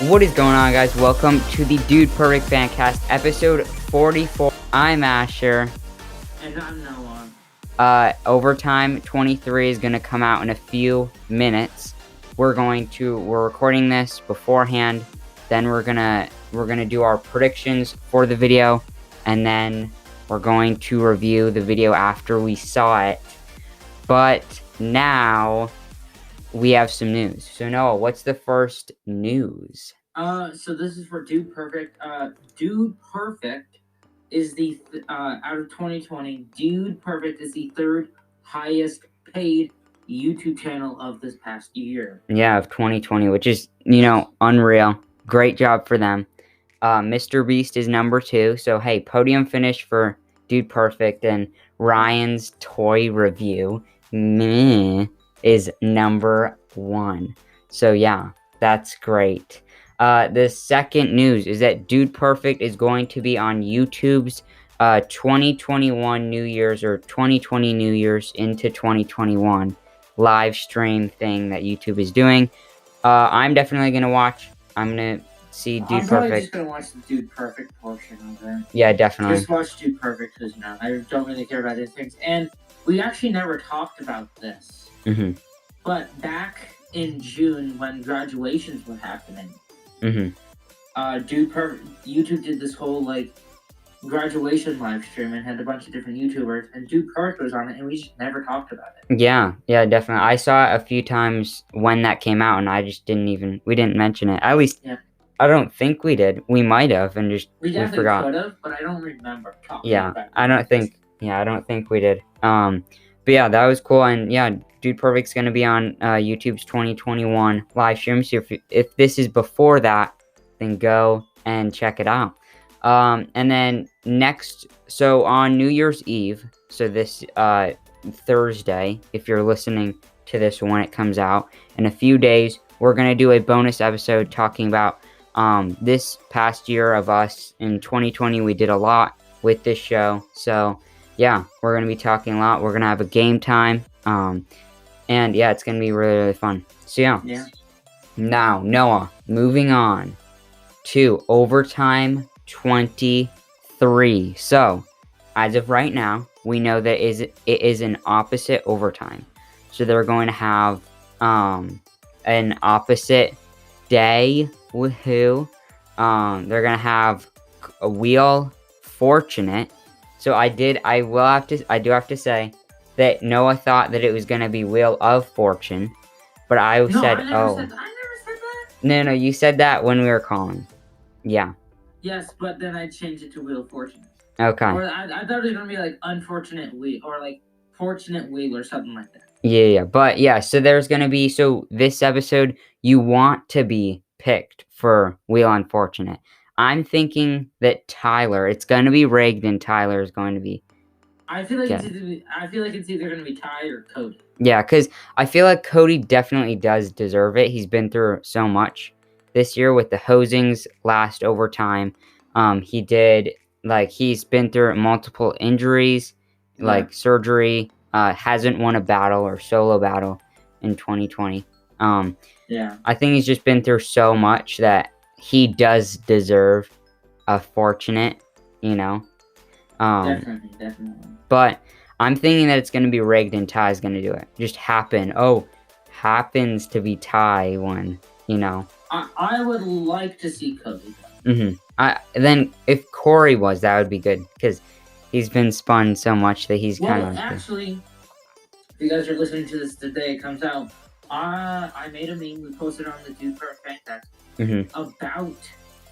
What is going on, guys? Welcome to the Dude Perfect Fancast, episode 44. I'm Asher. And I'm Noah. Overtime 23 is going to come out in a few minutes. We're recording this beforehand. Then we're gonna do our predictions for the video, and then we're going to review the video after we saw it. But now we have some news. So Noah, what's the first news? So this is for Dude Perfect. Dude Perfect is the out of 2020. Dude Perfect is the third highest paid YouTube channel of this past year. Yeah, of 2020, which is unreal. Great job for them. Mr. Beast is number 2. So hey, podium finish for Dude Perfect, and Ryan's toy review is number 1. So yeah, that's great. The second news is that Dude Perfect is going to be on YouTube's 2021 New Year's or 2020 New Year's into 2021 live stream thing that YouTube is doing. I'm definitely gonna watch. I'm gonna see Dude Perfect. I'm probably just gonna watch the Dude Perfect portion of it. Yeah, definitely. Just watch Dude Perfect because I don't really care about these things. And we actually never talked about this. Mm-hmm. But back in June when graduations were happening, Dude Perfect YouTube did this whole graduation live stream and had a bunch of different YouTubers, and Dude Perfect was on it, and we just never talked about it. Yeah, definitely. I saw it a few times when that came out, and I just we didn't mention it. At least, yeah. I don't think we did. We might have, and we forgot. Could have, but I don't remember talking about it. I don't think we did. But yeah, that was cool, and yeah, Dude Perfect's gonna be on YouTube's 2021 live stream. So if this is before that, then go and check it out. And then next, so on New Year's Eve, so this Thursday, if you're listening to this when it comes out, in a few days, we're going to do a bonus episode talking about this past year of us. In 2020, we did a lot with this show. So, yeah, we're going to be talking a lot. We're going to have a game time. And, yeah, it's going to be really, really fun. So, yeah. Now, Noah, moving on to Overtime 23. So, as of right now, we know that it is an opposite overtime. So they're going to have an opposite day. Woohoo! They're gonna have a Wheel Fortunate. So I do have to say that Noah thought that it was gonna be Wheel of Fortune, but I never said that. No, you said that when we were calling. Yeah. Yes, but then I changed it to Wheel of Fortune. Okay. Or I thought it was gonna be Unfortunate Wheel or Fortunate Wheel or something like that. Yeah. But yeah, so there's gonna be this episode you want to be picked for Wheel Unfortunate. I'm thinking that it's gonna be rigged, and Tyler is going to be. I feel like it's either gonna be Ty or Cody. Yeah, because I feel like Cody definitely does deserve it. He's been through so much this year with the hosings last overtime. He did he's been through multiple injuries, surgery. Hasn't won a battle or solo battle in 2020. I think he's just been through so much that he does deserve a Fortunate, Definitely. But I'm thinking that it's going to be rigged and Ty's going to do it. Just happens to be Ty one, I would like to see Cody. Then if Corey was, that would be good, because he's been spun so much that he's kind of. Actually, if you guys are listening to this the day it comes out, I made a meme we posted on the Dude Perfect Fancast about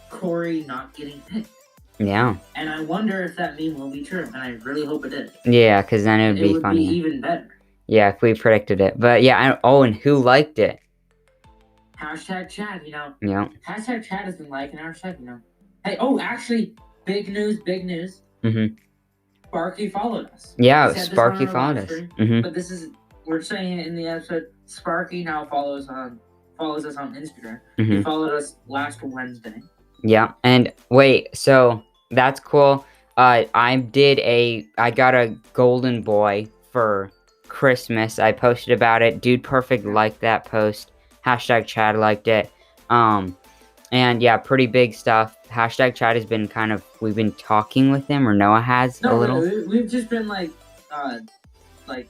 Corey not getting picked. Yeah. And I wonder if that meme will be true, and I really hope it is. Yeah, because then it would be funny. It would be even better. Yeah, if we predicted it. But yeah, and who liked it? Hashtag Chad, Yeah. Hashtag Chad has been liking our stuff, Hey, actually, big news. Sparky followed us. Yeah, Sparky followed us. But we're saying it in the episode, Sparky now follows us on Instagram. He followed us last Wednesday. Yeah, and wait, so that's cool. I got a golden boy for Christmas. I posted about it. Dude Perfect liked that post. Hashtag Chad liked it. And yeah, pretty big stuff. Hashtag Chad has been we've been talking with him, or Noah has a little. We've just been like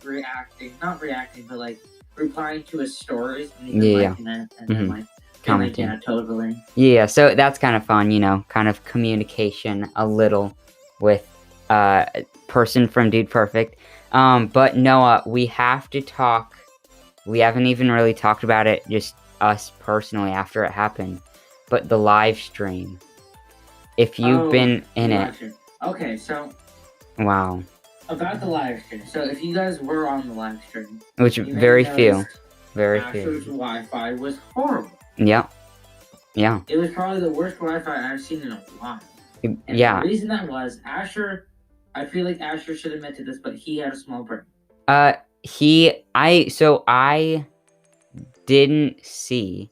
reacting, not reacting, but like replying to his stories and he's been liking it and then like commenting. Yeah, totally. Yeah, so that's kind of fun, kind of communication a little with a person from Dude Perfect. But Noah, we have to talk. We haven't even really talked about it, just us personally after it happened. But the live stream. If you've been in it. Okay, so. Wow. About the live stream. So if you guys were on the live stream. Which very few. Very few. Asher's Wi-Fi was horrible. Yeah. Yeah. It was probably the worst Wi-Fi I've seen in a while. And yeah. The reason that was, Asher, I feel like Asher should admit to this, but he had a small brain. I didn't see.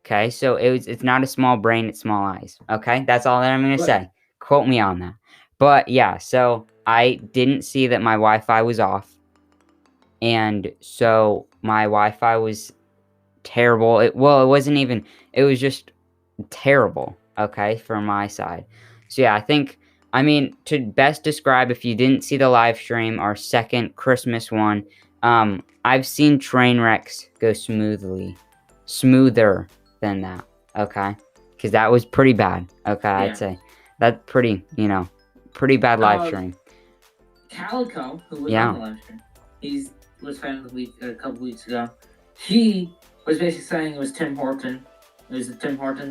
Okay, so it's not a small brain, it's small eyes. Okay, that's all that I'm gonna say. Quote me on that. But yeah, so I didn't see that my Wi-Fi was off, and so my Wi-Fi was terrible. It wasn't even. It was just terrible. Okay, from my side. So yeah, to best describe, if you didn't see the live stream, our second Christmas one, I've seen train wrecks go smoother than that, okay? Because that was pretty bad, okay? Yeah. I'd say that's pretty bad live stream. Calico, who was on the live stream, he was fan of the week a couple weeks ago. He was basically saying it was Tim Horton. It was the Tim Horton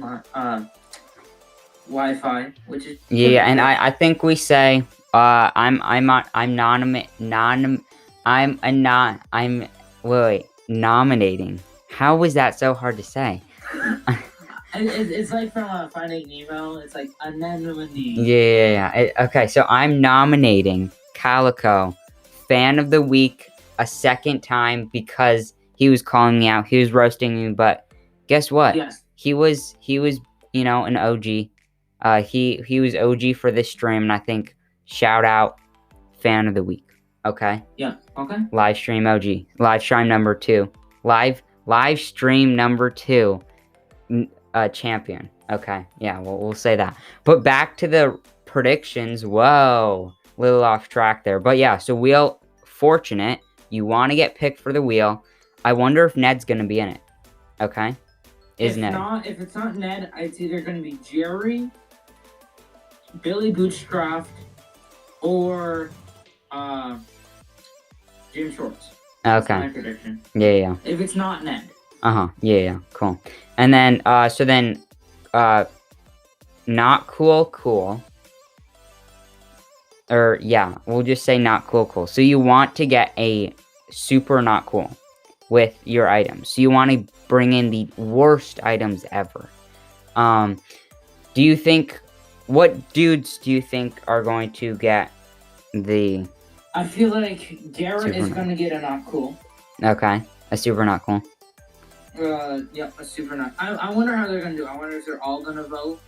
Wi-Fi, which is and I think we say I'm nominating. How was that so hard to say? It's like from Finding Nemo. It's like anonymity. Yeah. Okay, so I'm nominating Calico Fan of the Week a second time because he was calling me out. He was roasting me, but guess what? Yes. He was an OG. He was OG for this stream, and I think shout out Fan of the Week. Okay. Yeah. Okay. Live stream OG. Live stream number 2. Live stream number 2. Champion. Okay. Yeah. We'll say that. But back to the predictions. Whoa, little off track there. But yeah. So wheel fortunate. You want to get picked for the wheel. I wonder if Ned's gonna be in it. Okay. If it's not Ned, it's either gonna be Jerry, Billy Bootstrapped, or Jim Shorts. Okay. That's my prediction. Yeah. If it's not Ned. Yeah. Cool. And then not cool. Or yeah, we'll just say not cool. So you want to get a super not cool with your items. So you want to bring in the worst items ever. What dudes do you think are going to get the... I feel like Garrett is going to get a not cool. Okay, a super not cool. Yep, a super not. I wonder how they're going to do. I wonder if they're all going to vote.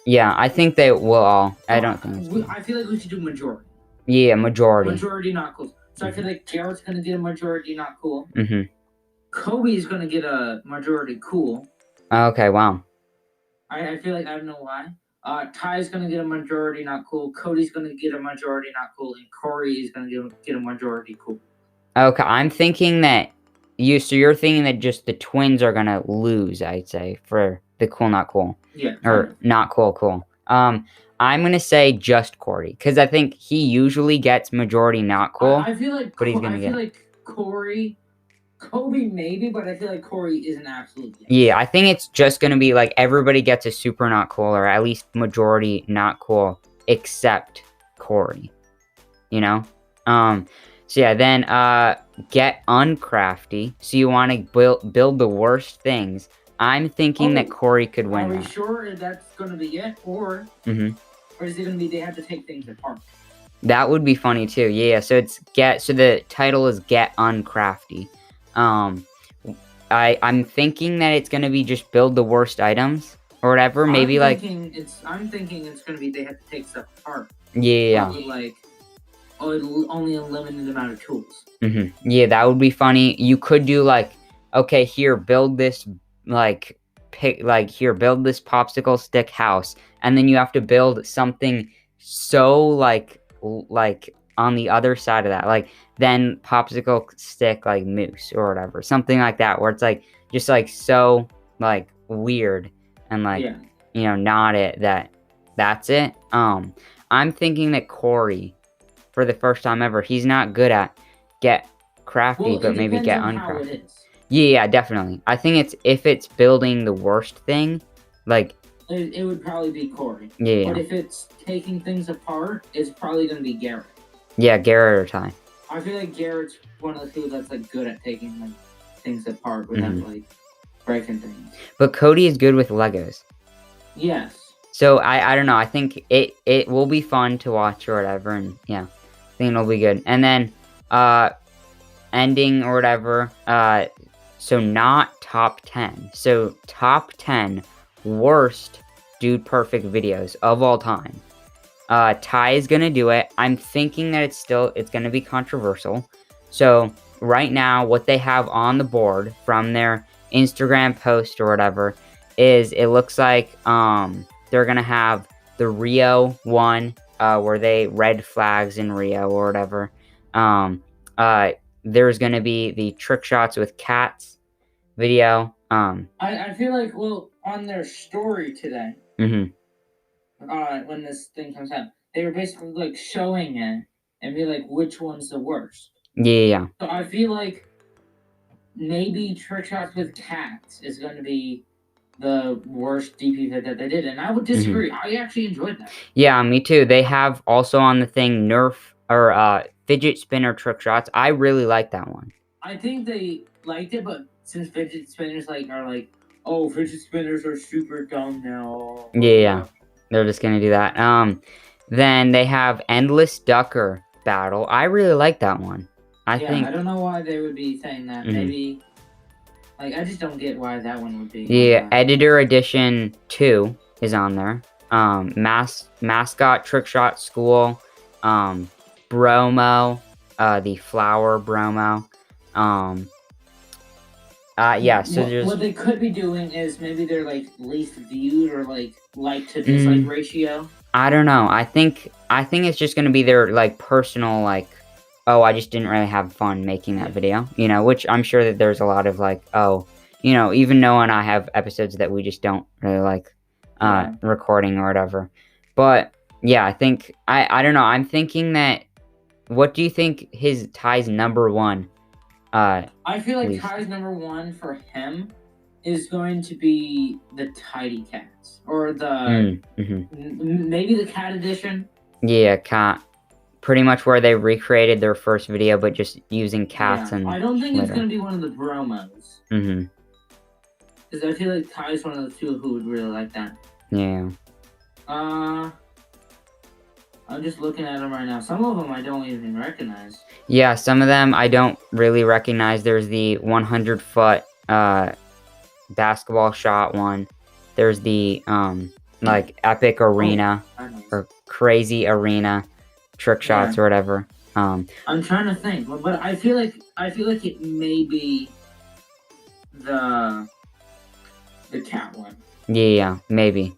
Yeah, I think they will all. I don't think. I feel like we should do majority. Yeah, majority. Majority not cool. So I feel like Garrett's going to get a majority not cool. Mm-hmm. Kobe's going to get a majority cool. Okay, wow. I feel like I don't know why. Ty's going to get a majority not cool. Cody's going to get a majority not cool. And Corey is going to get a majority cool. Okay, I'm thinking that you're thinking that just the twins are going to lose, I'd say, for the cool not cool. Yeah. Or not cool. I'm going to say just Corey, because I think he usually gets majority not cool. I feel like but he's going to get... I feel like Corey... Kobe maybe, but I feel like Corey is an absolute yes. Yeah, I think it's just going to be like everybody gets a super not cool, or at least majority not cool, except Corey. So yeah, then get uncrafty. So you want to build the worst things. I'm thinking that Corey could win. Are we sure that's going to be it? Or is it going to be they have to take things apart? That would be funny too. Yeah, so the title is Get Uncrafty. I'm thinking that it's gonna be just build the worst items or whatever. I'm thinking it's gonna be they have to take stuff apart. Yeah. Only a limited amount of tools. Yeah, that would be funny. You could do here, build this pick, like, here, build this popsicle stick house, and then you have to build something so, like, on the other side of that, like, then popsicle stick, like, moose or whatever, something like that, where it's, like, just, like, so, like, weird and, like, Yeah. not it, that's it. I'm thinking that Corey, for the first time ever, he's not good at get crafty, Well, but it maybe depends get on how it uncrafted. is. Yeah, definitely. I think it's if it's building the worst thing, like, It would probably be Corey. yeah, But if it's taking things apart, it's probably going to be Garrett. yeah, Garrett or Ty. I feel like Garrett's one of the people that's like good at taking like things apart without like breaking things. But Cody is good with Legos. Yes. So I don't know. I think it will be fun to watch or whatever, and yeah, I think it'll be good. And then ending or whatever. So not top 10. So top 10 worst Dude Perfect videos of all time. Ty is gonna do it. I'm thinking that it's gonna be controversial. So right now, what they have on the board from their Instagram post or whatever is it looks like they're gonna have the Rio one where they red flags in Rio or whatever. There's gonna be the trick shots with cats video. I feel like on their story today. When this thing comes out, they were basically like showing it and be like, which one's the worst. Yeah. So I feel like maybe trick shots with cats is going to be the worst DP vid that they did, and I would disagree. I actually enjoyed that. Yeah, me too. They have also on the thing Nerf or fidget spinner trick shots. I really like that one. I think they liked it, but since fidget spinners are like, oh, fidget spinners are super dumb now. Yeah. They're just gonna do that. Then they have Endless Ducker Battle. I really like that one. I think I don't know why they would be saying that. Maybe I just don't get why that one would be. Yeah, Editor Edition 2 is on there. Mascot Trick Shot School. Bromo. The flower Bromo. Yeah, so there's what they could be doing is maybe they're like least viewed or like to dislike ratio. I don't know. I think it's just gonna be their like personal like, oh, I just didn't really have fun making that video, which I'm sure that there's a lot of like, oh, even Noah and I have episodes that we just don't really like recording or whatever. But yeah, I think I don't know. I'm thinking that. What do you think Ty's number one? I feel like Ty's number one for him is going to be the Tidy Cats or the maybe the Cat Edition. Yeah, cat. Pretty much where they recreated their first video, but just using cats and. I don't think it's gonna be one of the Bromos. Because I feel like Ty's one of the two who would really like that. Yeah. I'm just looking at them right now. Some of them I don't even recognize. Yeah, some of them I don't really recognize. There's the 100-foot basketball shot one. There's the like epic arena or crazy arena trick shots or whatever. I'm trying to think, but I feel like it may be the cat one. Yeah, maybe.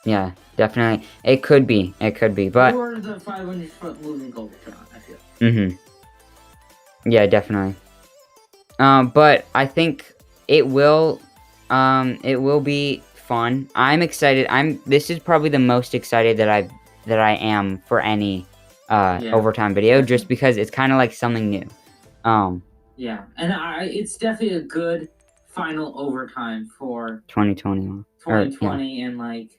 Yeah, definitely. It could be, but or the 500-foot moving Goldtron, I feel. Yeah, definitely. But I think it will be fun. I'm excited. This is probably the most excited that I am for any overtime video, just because it's kind of like something new. Yeah, and it's definitely a good final overtime for 2021. 2020 and like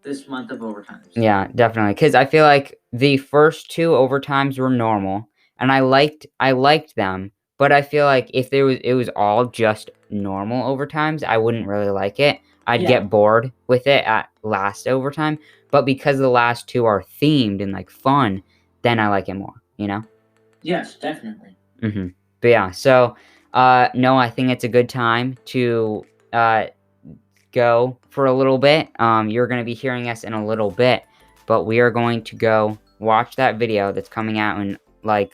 this month of overtimes. Yeah, definitely. Because I feel like the first two overtimes were normal, and I liked them. But I feel like if it was all just normal overtimes, I wouldn't really like it. I'd get bored with it at last overtime. But because the last two are themed and like fun, then I like it more. Yes, definitely. But yeah, so no, I think it's a good time to go for a little bit. You're going to be hearing us in a little bit, but we are going to go watch that video that's coming out in like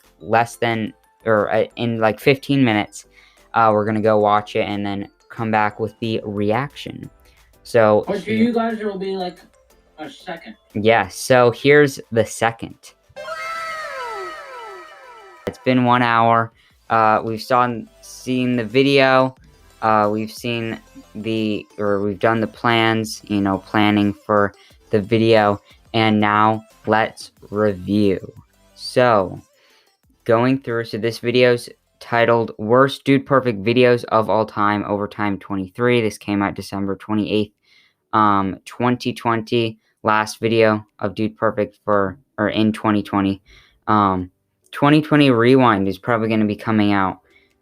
in like 15 minutes. We're going to go watch it and then come back with the reaction. So But for you guys, it'll be like a second. yeah, so here's the second. It's been 1 hour. We've seen the video. We've seen we've done the plans, planning for the video, and now let's review. So, going through, this video's titled Worst Dude Perfect Videos of All Time, Overtime 23. This came out December 28th, 2020. Last video of Dude Perfect in 2020. 2020 Rewind is probably going to be coming out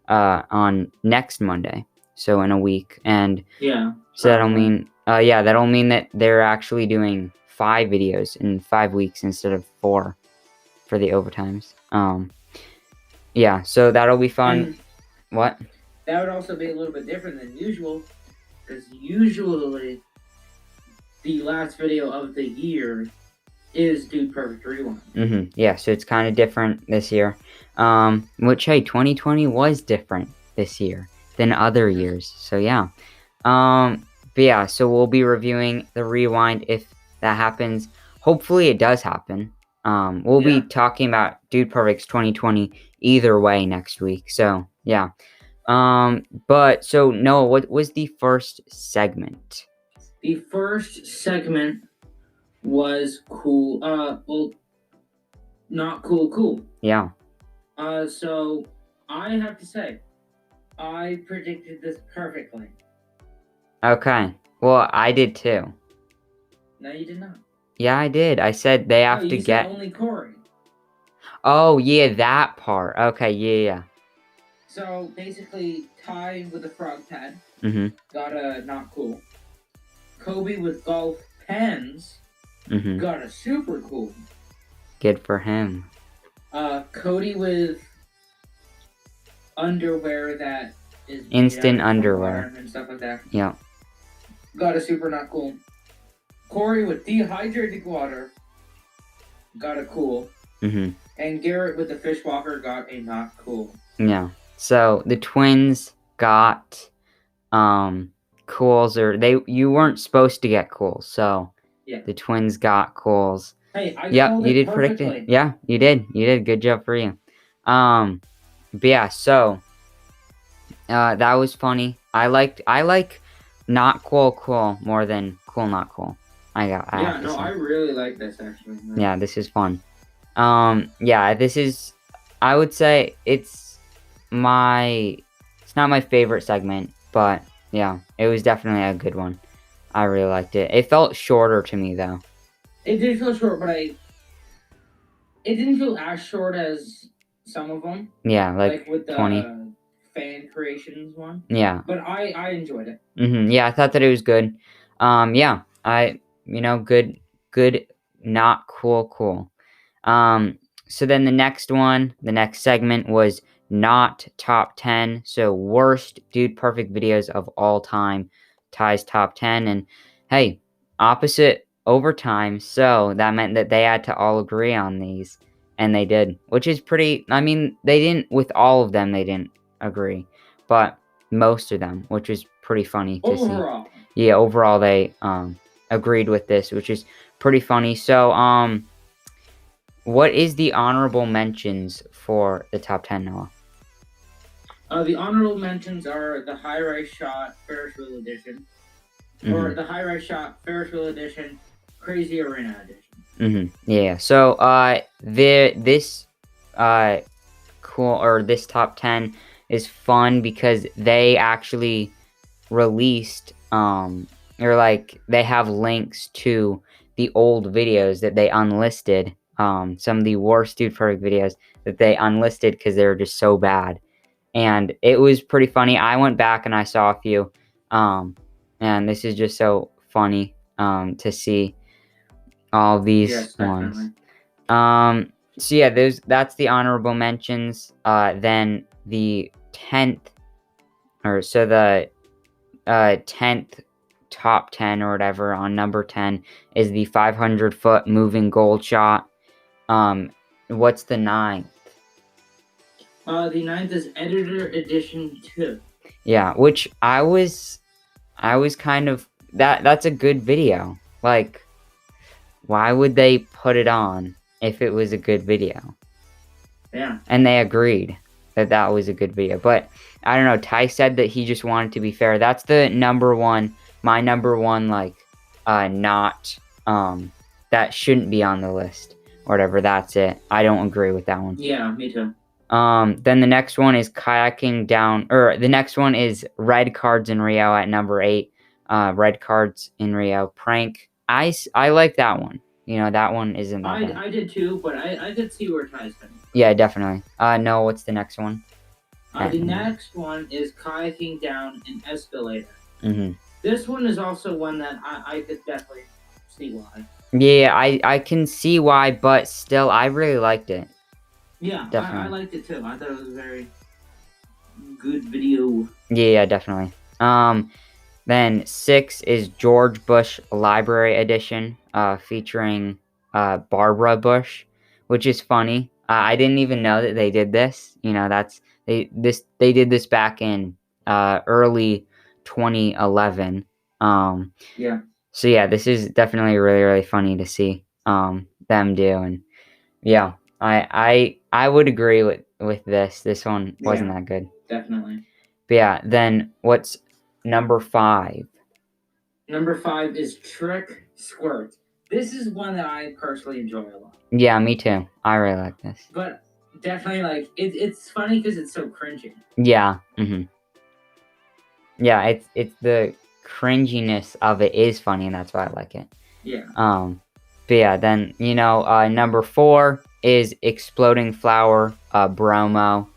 on next Monday, so in a week. And yeah, so that'll mean that they're actually doing 5 videos in 5 weeks instead of 4 for the overtimes. Yeah, so that'll be fun. And what? That would also be a little bit different than usual, because usually the last video of the year is Dude Perfect Rewind. Yeah, so it's kind of different this year. Which, hey, 2020 was different this year than other years. So, yeah. But yeah, so we'll be reviewing the Rewind if that happens. Hopefully it does happen. We'll be talking about Dude Perfect's 2020 either way next week. So, yeah. But, so, Noah, what was the first segment? The first segment was cool. Well, not cool. Yeah. So I have to say, I predicted this perfectly. Okay. Well, I did too. No, you did not. Yeah, I did. I said they have to get only Corey. Oh, yeah, that part. Okay, yeah. So basically, Ty with a frog pad got a not cool. Kobe with golf pens got a super cool. Good for him. Cody with underwear that is instant underwear and stuff like that. Yeah. Got a super not cool. Corey with dehydrated water got a cool. And Garrett with the fish walker got a not cool. Yeah. So the twins got cools, or you weren't supposed to get cools, so yeah. The twins got cools. Hey, I called you it did perfectly. predict it. Yeah, you did. Good job for you. But yeah, so that was funny. I like not cool more than cool not cool. I really like this actually. Yeah, this is fun. Yeah, this is, I would say it's not my favorite segment, but yeah, it was definitely a good one. I really liked it. It felt shorter to me though. It did feel short, but it didn't feel as short as some of them. Yeah, like with the 20 fan creations one. Yeah. But I enjoyed it. Yeah, I thought that it was good. Yeah, good, not cool. So then the next segment was not top 10. So worst Dude Perfect videos of all time. Ty's top 10. And hey, opposite overtime. So that meant that they had to all agree on these. And they did, which is pretty, they didn't, with all of them, they didn't agree. But most of them, which is pretty funny to see. Yeah, overall they agreed with this, which is pretty funny. So, what is the honorable mentions for the top 10, Noah? The honorable mentions are the High Rise Shot Ferris Wheel Edition, or the High Rise Shot Ferris Wheel Edition Crazy Arena Edition. Yeah. So, this this top 10 is fun because they actually released they have links to the old videos that they unlisted, some of the worst Dude Perfect videos that they unlisted because they were just so bad, and it was pretty funny. I went back and I saw a few, and this is just so funny to see all these ones. So yeah, that's the honorable mentions. Then the 10th, the 10th top 10 or whatever on number 10 is the 500-foot moving gold shot. What's the 9th? The 9th is Editor Edition 2. Yeah, which I was kind of that's a good video. Like, why would they put it on if it was a good video? Yeah. And they agreed that that was a good video. But I don't know. Ty said that he just wanted to be fair. That's the number one, my number one, like, not, that shouldn't be on the list or whatever. That's it. I don't agree with that one. Yeah, me too. Then the next one is kayaking down, or the next one is red cards in Rio at number 8. Red cards in Rio prank. I like that one. You know, that one isn't that bad. I did too, but I could see where Ty's coming from. Yeah, definitely. No, what's the next one? The next one is kayaking down an escalator. Mm-hmm. This one is also one that I could definitely see why. Yeah, I can see why, but still, I really liked it. Yeah, definitely. I liked it too. I thought it was a very good video. Yeah, definitely. Then 6 is George Bush Library Edition, featuring Barbara Bush, which is funny. I didn't even know that they did this. You know, they did this back in early 2011. Yeah. So yeah, this is definitely really funny to see them do, and yeah, I would agree with this. This one wasn't that good. Definitely. But yeah, then what's number 5? Number 5 is Trick Squirt. This is one that I personally enjoy a lot. Yeah, me too. I really like this. But definitely, like, it's funny because it's so cringy. Yeah. Mm-hmm. Yeah, it's the cringiness of it is funny, and that's why I like it. Yeah. But yeah, then number 4 is Exploding Flower, Bromo,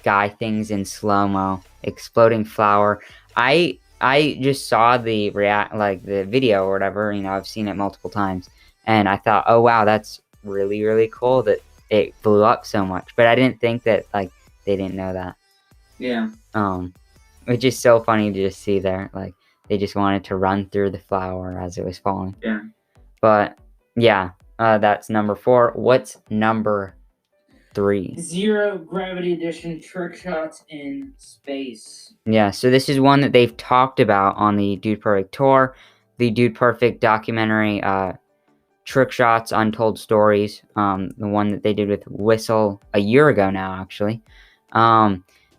Guy Things in Slow-Mo, Exploding Flower. I just saw the the video or whatever. You know, I've seen it multiple times, and I thought, oh wow, that's really cool that it blew up so much. But I didn't think that like they didn't know that. Yeah. Which is so funny to just see there. Like they just wanted to run through the flower as it was falling. Yeah. But yeah, that's number 4. What's number 3? Zero Gravity Edition Trick Shots in Space. Yeah, so this is one that they've talked about on the Dude Perfect tour, the Dude Perfect documentary, Trick Shots, Untold Stories, the one that they did with Whistle a year ago now, actually.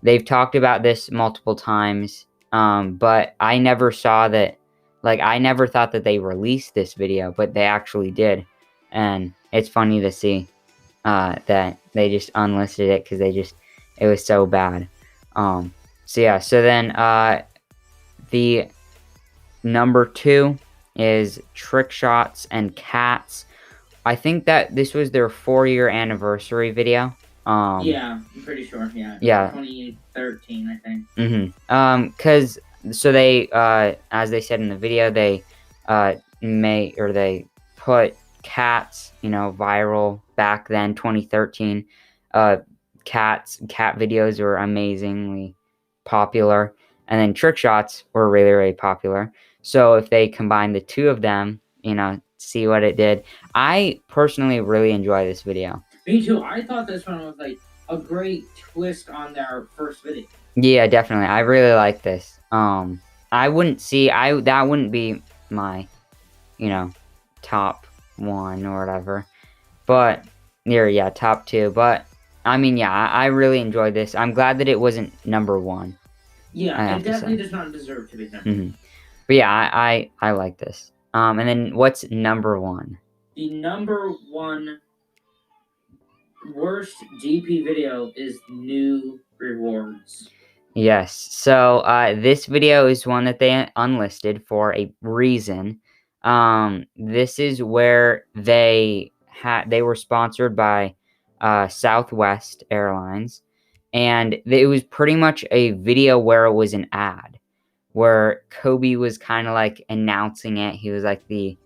They've talked about this multiple times, but I never saw that. Like, I never thought that they released this video, but they actually did. And it's funny to see that they just unlisted it because it was so bad. So yeah, so then the number 2 is Trick Shots and Cats. I think that this was their 4-year anniversary video. Yeah, I'm pretty sure. Yeah. 2013, I think. Mm-hmm. So they, as they said in the video, they they put Cats, viral back then, 2013. Cat videos were amazingly popular, and then Trick Shots were really popular. So if they combine the two of them, see what it did. I personally really enjoy this video. Me too. I thought this one was like a great twist on their first video. Yeah, definitely. I really like this. That wouldn't be my, top 1 or whatever. But top 2. But I mean, yeah, I really enjoyed this. I'm glad that it wasn't number 1. Yeah, it definitely does not deserve to be number 1. But yeah, I like this. And then what's number 1? The number 1 worst GP video is New Rewards. Yes. So this video is one that they unlisted for a reason. This is where they were sponsored by Southwest Airlines, and it was pretty much a video where it was an ad, where Kobe was kind of like announcing it. He was like the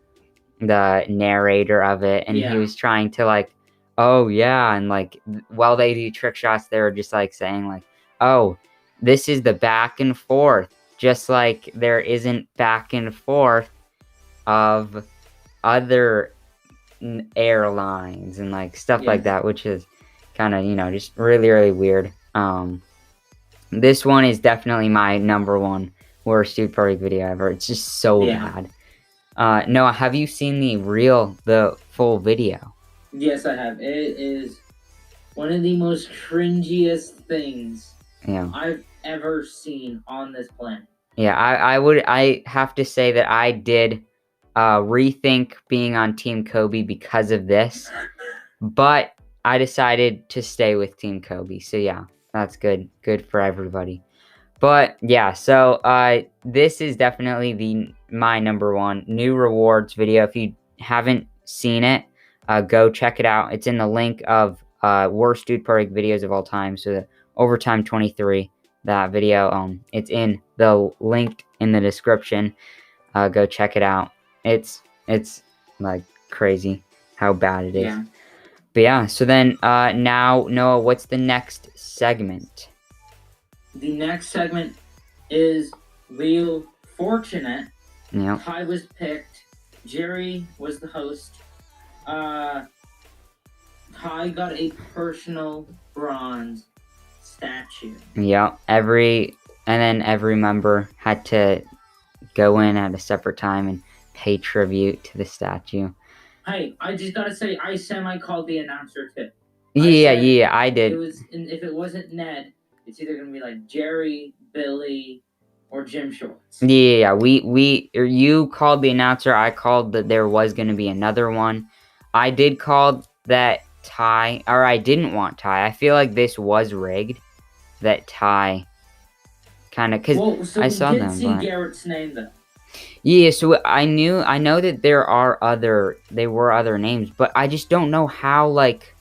narrator of it, and he was trying to like, oh yeah, and like while they do trick shots, they were just like saying like, oh, this is the back and forth, just like there isn't back and forth of other airlines and like stuff like that, which is kind of just really weird. This one is definitely my number 1 worst Dude Perfect video ever. It's just so Yeah. bad. Noah, have you seen the full video? Yes, I have. It is one of the most cringiest things Yeah. I've ever seen on this planet. Yeah, I have to say that I did rethink being on Team Kobe because of this, but I decided to stay with Team Kobe. So yeah, that's good. Good for everybody. But yeah, so this is definitely my number one new rewards video. If you haven't seen it, go check it out. It's in the link of worst Dude Perfect videos of all time. So the Overtime 23, that video, it's in the linked in the description. Go check it out. It's like crazy how bad it is. Yeah. But yeah, so then now Noah, what's the next segment? The next segment is Wheel Fortunate. Yeah. Ty was picked. Jerry was the host. Ty got a personal bronze statue. Yeah, every member had to go in at a separate time and pay tribute to the statue. Hey, I just gotta say, I semi-called the announcer too. Yeah, I did. If it wasn't Ned, it's either gonna be like Jerry, Billy, or Jim Shorts. Yeah, you called the announcer. I called that there was gonna be another one. I did call that Ty, or I didn't want Ty. I feel like this was rigged. That Ty, kind of, because I saw them. See Garrett's name though. Yeah, so I know that there were other names, but I just don't know how, like,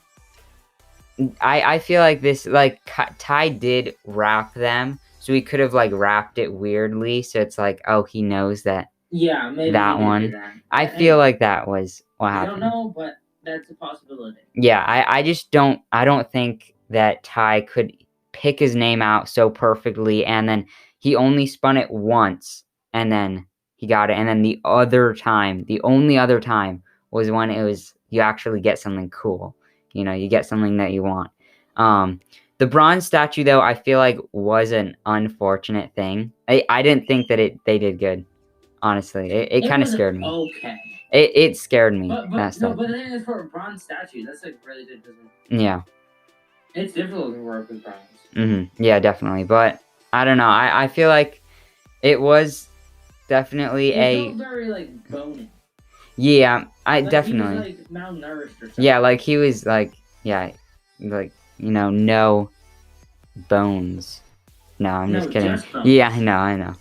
I feel like this, like, Ty did wrap them, so he could have, like, wrapped it weirdly, so it's like, oh, he knows that. Yeah, maybe that one. I feel like that was what happened. I don't know, but that's a possibility. Yeah, I just don't think that Ty could pick his name out so perfectly, and then he only spun it once, and then he got it, and then the only other time was when it was you actually get something cool. You know, you get something that you want. The bronze statue, though, I feel like was an unfortunate thing. I didn't think that they did good. Honestly, it kind of scared me. Okay. It scared me. But the thing is, for a bronze statue, that's like really good business. Yeah. It's difficult to work with bronze. Yeah, definitely. But I don't know. I feel like it was definitely It felt very like bony. Yeah, definitely. He was like malnourished or something. Yeah, like he was like no bones. No, I'm just kidding. Just bones. Yeah, I know.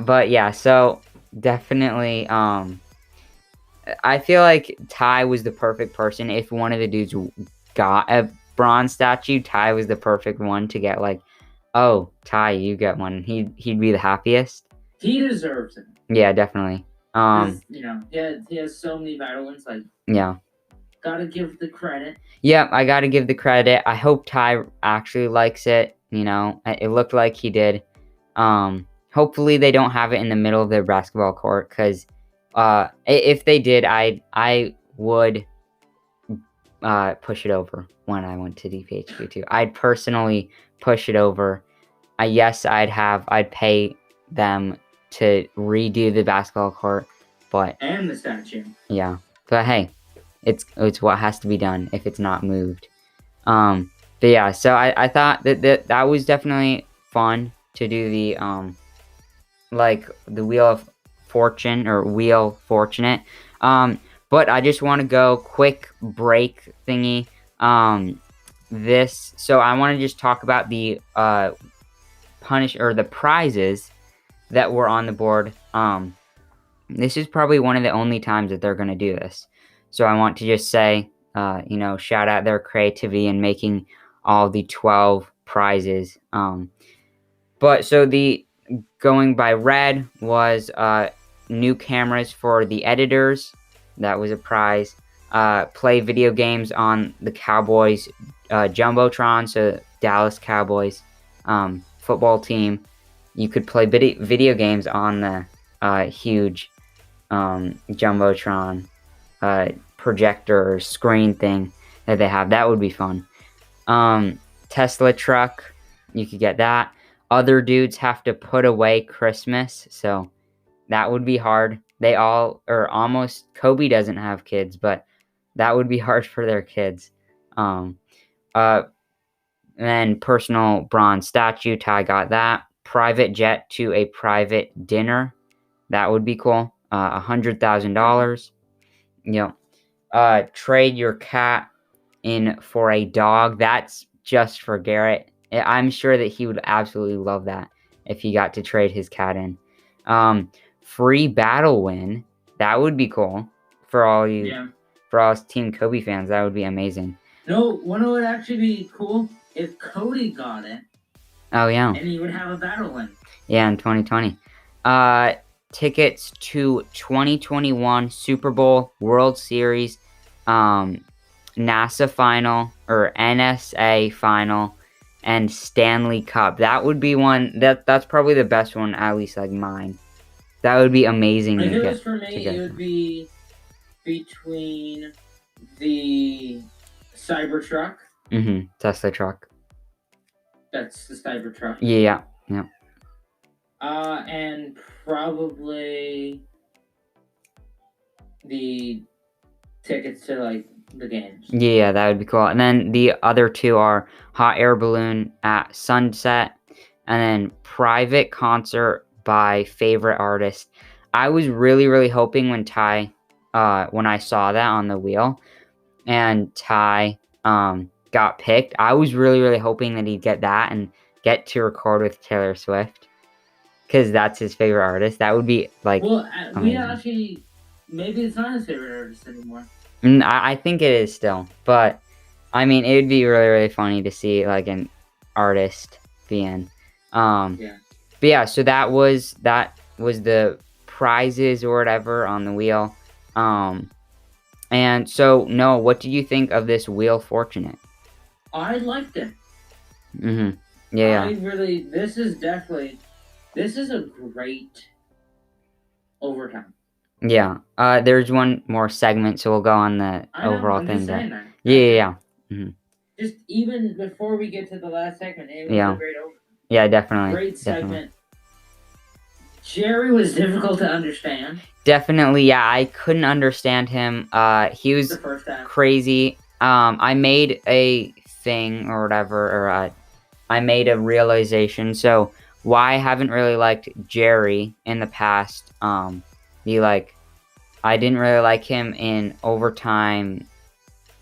But yeah, so definitely I feel like Ty was the perfect person. If one of the dudes got a bronze statue, Ty was the perfect one to get, like, oh, Ty, you get one. He'd be the happiest. He deserves it. Yeah, definitely. He has so many battle wins. Like, yeah. Gotta give the credit. Yeah, I gotta give the credit. I hope Ty actually likes it. You know, it looked like he did. Hopefully they don't have it in the middle of their basketball court, because if they did, I would push it over when I went to DPHQ2. I'd personally push it over. I'd pay them to redo the basketball court, and the statue. Yeah, but hey, it's what has to be done if it's not moved. But yeah, so I thought that was definitely fun to do the like the Wheel of Fortune or Wheel Fortunate. But I just want to go quick break thingy. So I want to just talk about the the prizes that were on the board. This is probably one of the only times that they're going to do this. So I want to just say, shout out their creativity in making all the 12 prizes. But so the going by red was new cameras for the editors. That was a prize. Play video games on the Cowboys Jumbotron, so Dallas Cowboys football team. You could play video games on the huge Jumbotron projector or screen thing that they have. That would be fun. Tesla truck, you could get that. other dudes have to put away Christmas, so that would be hard. They all, or almost, Kobe doesn't have kids, but that would be hard for their kids. Um, uh, and then personal bronze statue, Ty got that. Private jet to a private dinner, that would be cool. $100,000. Trade your cat in for a dog. That's just for Garrett. I'm sure that he would absolutely love that if he got to trade his cat in. Free battle win. That would be cool for all you. Yeah. For all Team Kobe fans, that would be amazing. No, one would actually be cool if Cody got it. Oh yeah. And he would have a battle win. Yeah, in 2020. Tickets to 2021 Super Bowl, World Series, NASA final or NSA final, and Stanley Cup. That would be one that's probably the best one, at least like mine. That would be amazing. If it was for me, it would be between the Cybertruck. Tesla truck. That's the Cybertruck. Yeah. And probably the tickets to like the games. Yeah, that would be cool. And then the other two are hot air balloon at sunset, and then private concert by favorite artist. I was really, really hoping when I saw that on the wheel, and Ty got picked, I was really, really hoping that he'd get that and get to record with Taylor Swift, because that's his favorite artist. That would be like. Well, we actually maybe it's not his favorite artist anymore. I think it is still, but I mean, it would be really, really funny to see like an artist be in. Yeah. But yeah, so that was the prizes or whatever on the wheel. And so Noah, what do you think of this Wheel Fortunate? I liked it. Yeah. This is a great overtime. Yeah. There's one more segment, so we'll go on the overall thing there. Yeah. Just even before we get to the last segment, it was a great overtime. Yeah, definitely. Great segment. Jerry was difficult to understand. Definitely, yeah. I couldn't understand him. He was crazy. I made a thing or whatever, or I made a realization. So why I haven't really liked Jerry in the past. I didn't really like him in overtime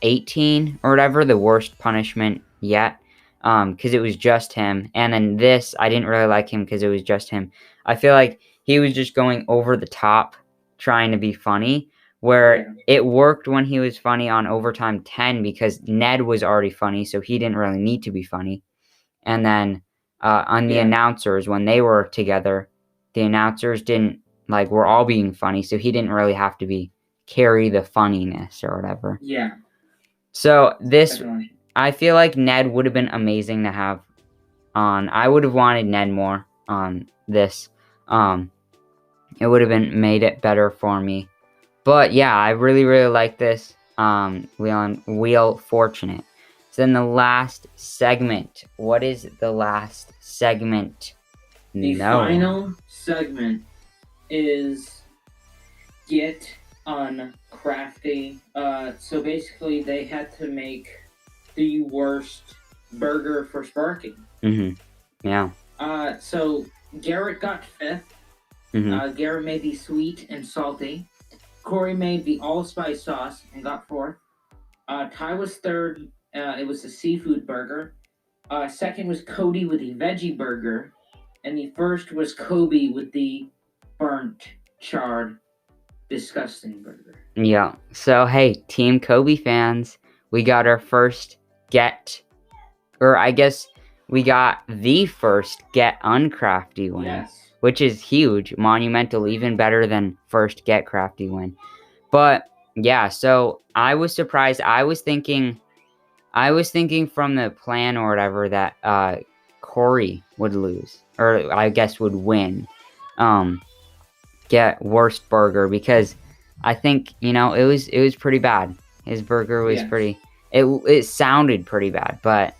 18 or whatever, the worst punishment yet. Because it was just him. And then this, I didn't really like him because it was just him. I feel like he was just going over the top, trying to be funny, where it worked when he was funny on overtime 10 because Ned was already funny, so he didn't really need to be funny. And then on the announcers, when they were together, the announcers were all being funny, so he didn't really have to carry the funniness or whatever. Yeah. So this, I feel like Ned would have been amazing to have on. I would have wanted Ned more on this. It would have made it better for me. But yeah, I really, really like this Wheel Fortunate. So then the last segment. What is the last segment? The final segment is Get Uncrafty. So basically they had to make the worst burger for Sparky. Yeah. So Garrett got 5th. Garrett made the sweet and salty. Corey made the allspice sauce and got 4th. Ty was 3rd. It was the seafood burger. 2nd was Cody with the veggie burger. And the 1st was Kobe with the burnt, charred, disgusting burger. Yeah. So, hey, Team Kobe fans, we got our first we got the first Get Uncrafty win. Yes. Which is huge, monumental, even better than first Get Crafty win. But yeah, so I was surprised. I was thinking from the plan or whatever that Corey would lose, or I guess would win. Get worst burger, because I think it was pretty bad. His burger was pretty. It sounded pretty bad, but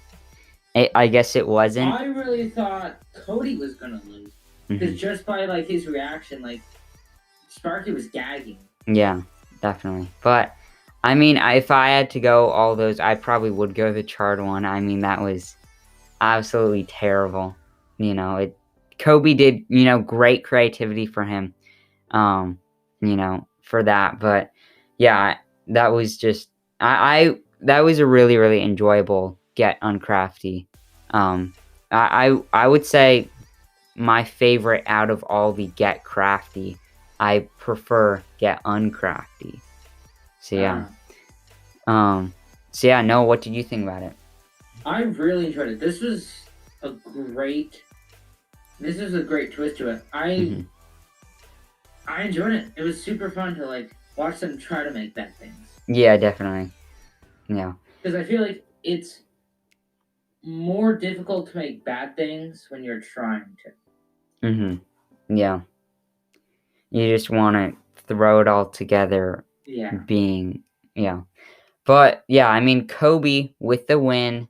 I guess it wasn't. I really thought Cody was gonna lose because just by like his reaction, like Sparky was gagging. Yeah, definitely. But I mean, if I had to go all those, I probably would go the charred one. I mean, that was absolutely terrible. Kobe did, great creativity for him. For that. But yeah, that was just that was a really, really enjoyable Get Uncrafty. I would say my favorite out of all the Get Crafty, I prefer Get Uncrafty. So yeah. No, what did you think about it? I really enjoyed it. This was a great twist to it. I enjoyed it. It was super fun to like watch them try to make bad things. Yeah, definitely. Yeah. Because I feel like it's more difficult to make bad things when you're trying to. Yeah. You just want to throw it all together. Yeah. But yeah, I mean, Kobe with the win,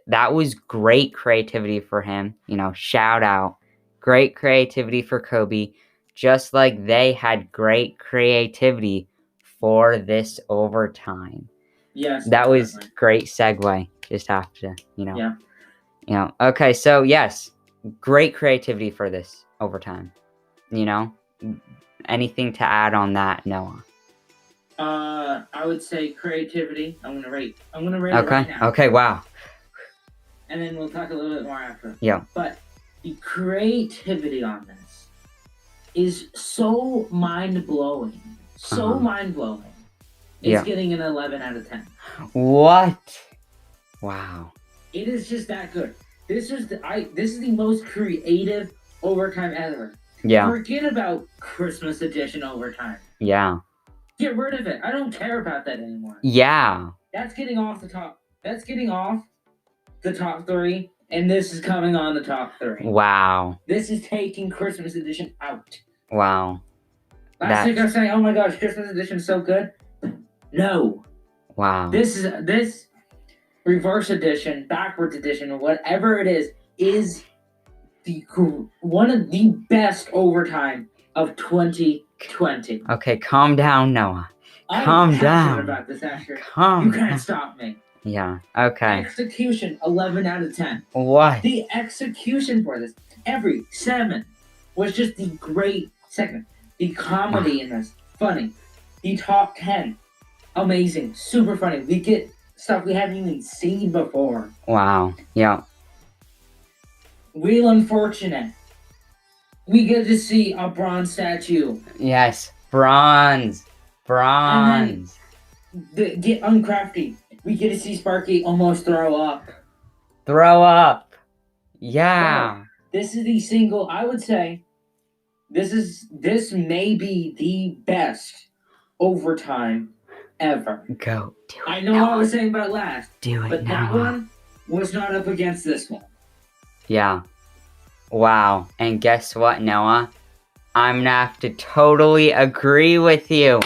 that was great creativity for him. Shout out. Great creativity for Kobe, just like they had great creativity for this overtime. Yes. That definitely. was great segue. Just have to, Yeah. Okay, so yes, great creativity for this overtime. Anything to add on that, Noah? I would say creativity. I'm gonna rate it Okay. right now. Okay. Wow. And then we'll talk a little bit more after. Yeah. But the creativity on this is so mind blowing. Mind blowing. It's getting an 11 out of 10. What? Wow. It is just that good. This is the most creative overtime ever. Yeah. Forget about Christmas edition overtime. Yeah. Get rid of it. I don't care about that anymore. Yeah. That's getting off the top. That's getting off the top 3, and this is coming on the top 3. Wow. This is taking Christmas edition out. Wow. Last week I was saying, oh my gosh, Christmas edition is so good. No. Wow. This reverse edition, backwards edition, or whatever it is one of the best overtime of 2020. Okay, calm down, Noah. Calm down. About this, Asher. You can't stop me. Yeah. Okay. Execution, 11 out of 10. What? The execution for this, every segment was just the great segment. The comedy in this, funny. The top 10, amazing, super funny. We get stuff we haven't even seen before. Wow. Yeah. Real unfortunate. We get to see a bronze statue. Yes, bronze. And then Get Uncrafty. We get to see Sparky almost throw up. Yeah. Wow. This is the single, I would say, this may be the best overtime ever. Go. Do it. I know what I was saying about last. Do it but now. That one was not up against this one. Yeah. Wow. And guess what, Noah? I'm gonna have to totally agree with you.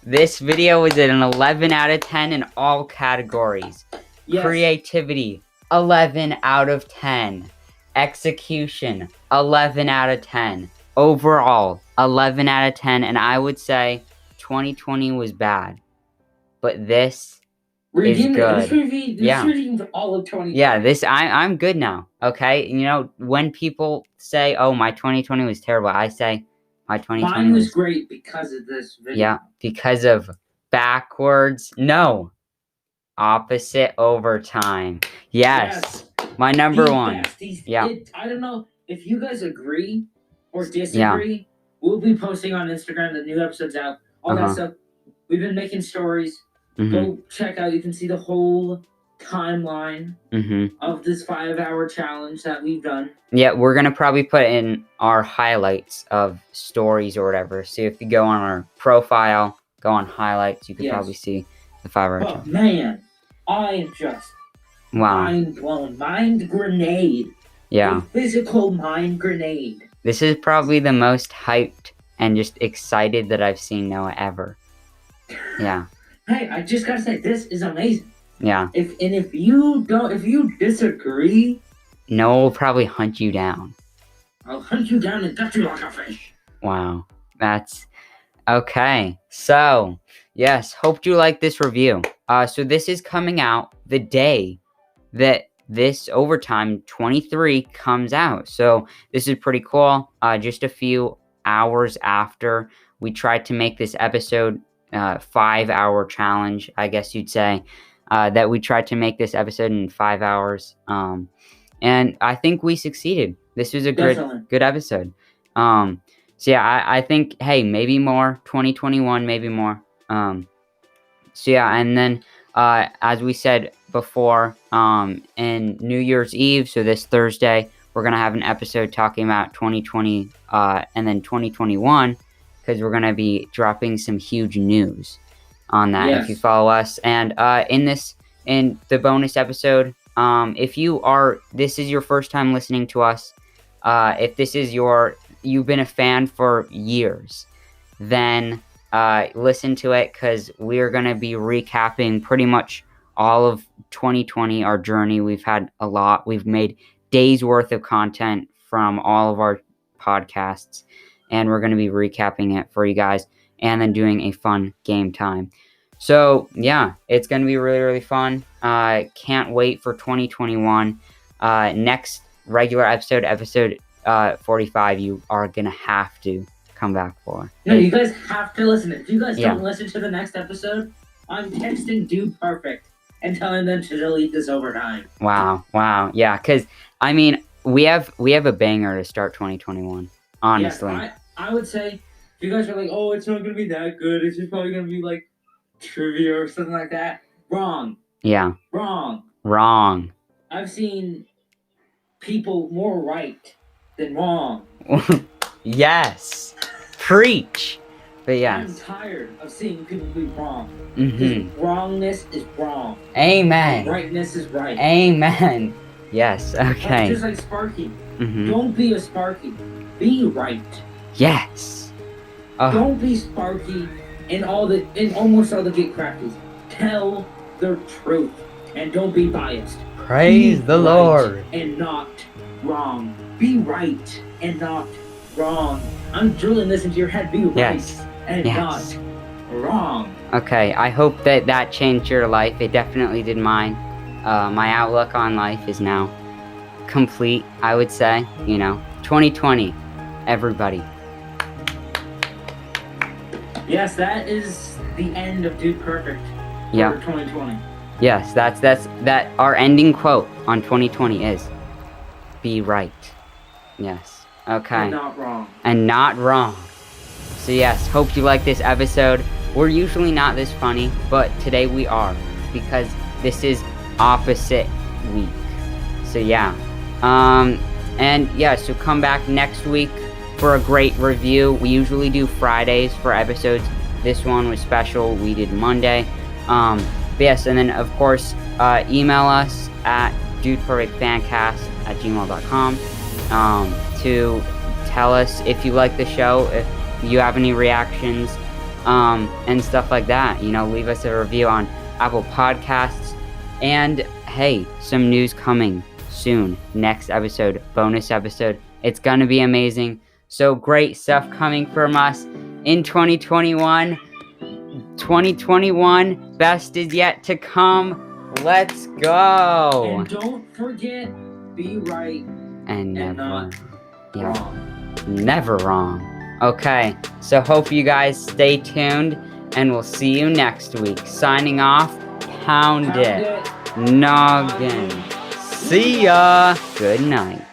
This video was an 11 out of 10 in all categories. Yes. Creativity, 11 out of 10. Execution, 11 out of 10. Overall, 11 out of 10. And I would say 2020 was bad. But this is good. This redeemed all of 2020. Yeah, I'm good now. Okay, when people say, "Oh, my 2020 was terrible," I say, "My 2020 was great because of this video." Yeah, because of opposite overtime. Yes. My number one. I don't know if you guys agree or disagree. Yeah. We'll be posting on Instagram the new episodes out. All that stuff. We've been making stories. Go check out. You can see the whole timeline of this 5-hour challenge that we've done. Yeah, we're gonna probably put in our highlights of stories or whatever. So if you go on our profile, go on highlights, you can probably see the 5-hour challenge. Man, I am just mind blown. Mind grenade. Yeah. A physical mind grenade. This is probably the most hyped and just excited that I've seen Noah ever. Yeah. Hey, I just gotta say, this is amazing. Yeah. If you disagree, Noah will probably hunt you down. I'll hunt you down and gut you like a fish. Wow. That's okay. So, yes, hope you like this review. So this is coming out the day that this Overtime 23 comes out. So this is pretty cool. Just a few hours after we tried to make this episode, 5-hour challenge, I guess you'd say, that we tried to make this episode in 5 hours. And I think we succeeded. This was a good episode. So yeah, I think, hey, maybe more 2021, maybe more. So yeah, and then as we said before, in New Year's Eve, so this Thursday, we're gonna have an episode talking about 2020 and then 2021, because we're gonna be dropping some huge news on that. Yes. If you follow us, and in the bonus episode, if this is your first time listening to us, if this is you've been a fan for years, then listen to it, because we're going to be recapping pretty much all of 2020, our journey. We've had a lot. We've made days worth of content from all of our podcasts, and we're going to be recapping it for you guys and then doing a fun game time. So yeah, it's going to be really, really fun. Can't wait for 2021. Next regular episode 45, you are going to have to come back for. No, you guys have to listen. If you guys don't listen to the next episode, I'm texting Dude Perfect and telling them to delete this Overtime. Wow. Yeah, because, I mean, we have a banger to start 2021, honestly. Yeah, I would say, if you guys are like, oh, it's not going to be that good, it's just probably going to be, like, trivia or something like that. Wrong. Yeah. Wrong. I've seen people more right than wrong. Yes. Preach. But yes. I'm tired of seeing people be wrong. Mm-hmm. Wrongness is wrong. Amen. Rightness is right. Amen. Yes. Okay. Just like Sparky. Mm-hmm. Don't be a Sparky. Be right. Yes. Don't be Sparky in almost all the Get Crafties. Tell the truth and don't be biased. Praise the Lord. And not wrong. Be right and not wrong. I'm drilling this into your head. Be right and not wrong. Okay, I hope that changed your life. It definitely did mine. My outlook on life is now complete, I would say. 2020, everybody. Yes, that is the end of Dude Perfect for 2020. Yes, that's our ending quote on 2020 is, be right. Yes. Okay. And not wrong. So yes, hope you like this episode. We're usually not this funny, but today we are, because this is opposite week. So yeah. So come back next week for a great review. We usually do Fridays for episodes. This one was special. We did Monday. But yes, and then of course, email us at dudeperfectfancast@gmail.com to tell us if you like the show, if you have any reactions, and stuff like that. Leave us a review on Apple Podcasts. And hey, some news coming soon. Next episode, bonus episode. It's gonna be amazing. So great stuff coming from us in 2021. 2021, best is yet to come. Let's go. And don't forget, be right and never not wrong. Never wrong. Okay, so hope you guys stay tuned, and we'll see you next week. Signing off, Pound it. Noggin. See ya. Good night.